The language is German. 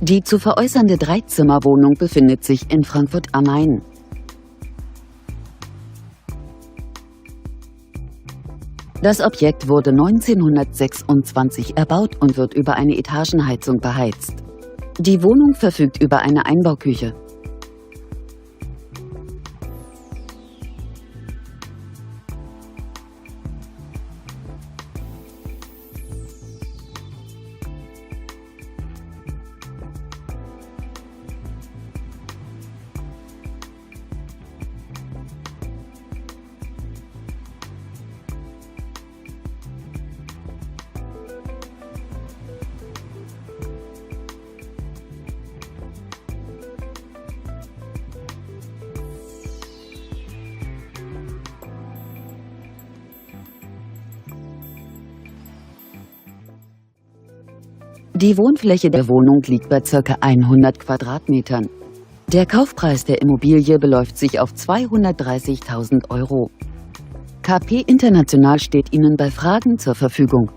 Die zu veräußernde Dreizimmerwohnung befindet sich in Frankfurt am Main. Das Objekt wurde 1926 erbaut und wird über eine Etagenheizung beheizt. Die Wohnung verfügt über eine Einbauküche. Die Wohnfläche der Wohnung liegt bei ca. 100 Quadratmetern. Der Kaufpreis der Immobilie beläuft sich auf 230.000 €. KP International steht Ihnen bei Fragen zur Verfügung.